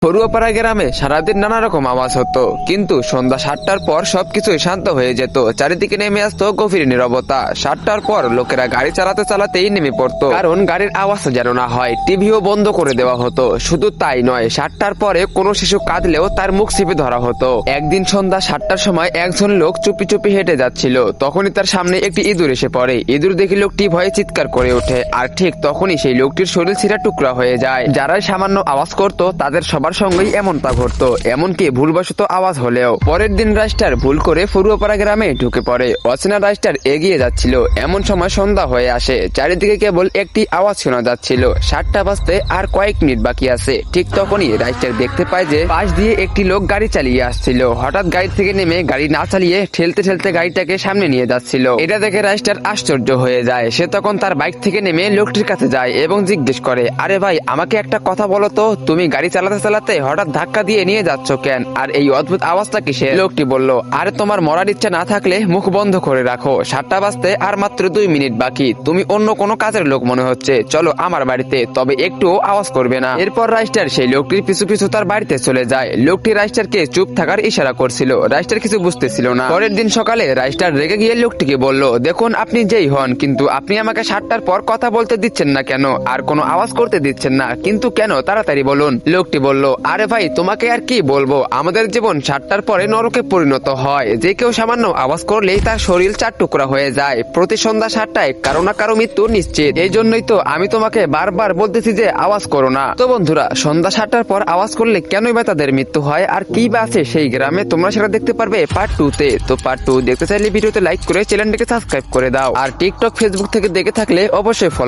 ফরুয়াপাড়া গ্রামে সারাদিন নানা রকম আওয়াজ হতো, কিন্তু সন্ধ্যা 7টার পর সবকিছুই শান্ত হয়ে যেত। চারিদিকে নেমে আসতো গভীর নীরবতা। 7টার পর লোকেরা গাড়ি চালাতে চালাতেই নেমে পড়তো, কারণ গাড়ির আওয়াজ যেন না হয়। টিভিও বন্ধ করে দেওয়া হতো। শুধু তাই নয়, 7টার পরে কোনো শিশু কাঁদলেও তার মুখ চেপে ধরা হতো। একদিন সন্ধ্যা 7টার সময় একজন লোক চুপি চুপি হেঁটে যাচ্ছিল। তখনই তার সামনে একটি ইঁদুর এসে পড়ে। ইঁদুর দেখে লোকটি ভয়ে চিৎকার করে ওঠে, আর ঠিক তখনই সেই লোকটির শরীর ছিঁড়া টুকরা হয়ে যায়। যারাই সামান্য আওয়াজ করতো তাদের সবার সঙ্গেই এমনটা ঘটতো, এমনকি ভুলবশত আওয়াজ হলেও। পরের দিন রাইস্টার ভুল করে ফরুয়াপাড়া গ্রামে ঢুকে পড়ে। অচেনা রাইস্টার এগিয়ে যাচ্ছিল, এমন সময় সন্ধ্যা হয়ে আসে। চারিদিকে কেবল একটি আওয়াজ শোনা যাচ্ছিল, 7টা বাজতে আর কয়েক মিনিট বাকি আছে। ঠিক তখনই রাইস্টার দেখতে পায় যে পাশ দিয়ে একটি লোক গাড়ি চালিয়ে আসছিল। হঠাৎ গাড়ি থেকে নেমে গাড়ি না চালিয়ে ঠেলতে ঠেলতে গাড়িটাকে সামনে নিয়ে যাচ্ছিল। এটা দেখে রাইস্টার আশ্চর্য হয়ে যায়। সে তখন তার বাইক থেকে নেমে লোকটির কাছে যায় এবং জিজ্ঞেস করে, আরে ভাই, আমাকে একটা কথা বলো তো, তুমি গাড়ি চালাতে চালাতে হঠাৎ ধাক্কা দিয়ে নিয়ে যাচ্ছ কেন? আর এই অদ্ভুত আওয়াজটা কিসের? লোকটি বলল, আরে তোমার মরার ইচ্ছা না থাকলে মুখ বন্ধ করে রাখো। 7টা বাজতে আর মাত্র 2 মিনিট বাকি। তুমি অন্য কোনো কাজের লোক মনে হচ্ছে। চলো আমার বাড়িতে, তবে একটু আওয়াজ করবে না। এরপর রাইস্টার সেই লোকটির পিছু পিছু তার বাড়িতে চলে যায়। লোকটি রাইস্টারকে চুপ থাকার ইশারা করছিল। রাইস্টার কিছু বুঝতেছিল না। পরের দিন সকালে রাইস্টার রেগে গিয়ে লোকটিকে বলল, দেখুন, আপনি যেই হন, কিন্তু আপনি আমাকে 7টার পর কথা বলতে দিচ্ছেন না কেন? আর কোনো আওয়াজ করতে দিচ্ছেন না, কিন্তু কেন? তাড়াতাড়ি বলুন। লোকটি বলল, আরে ভাই, তোমাকে আর কি বলবো, আমাদের জীবন 7টার পরে নরকে পরিণত হয়। যে কেউ সামান্য আওয়াজ করলেই তার শরীর 4 টুকরা হয়ে যায়। প্রতি সন্ধ্যা 7টায় কারো না কারো মৃত্যু নিশ্চিত। এই জন্যই তো আমি তোমাকে বারবার বলতেছি যে আওয়াজ করো না। তো বন্ধুরা, সন্ধ্যা 7টার পর আওয়াজ করলে কেনই বা তাদের মৃত্যু হয়, আর কি বা আছে সেই গ্রামে, তোমরা সেটা দেখতে পারবে পার্ট 2-তে। তো পার্ট 2 দেখতে চাইলে ভিডিওতে লাইক করে চ্যানেলটিকে সাবস্ক্রাইব করে দাও। আর টিকটক, ফেসবুক থেকে দেখে থাকলে অবশ্যই ফলো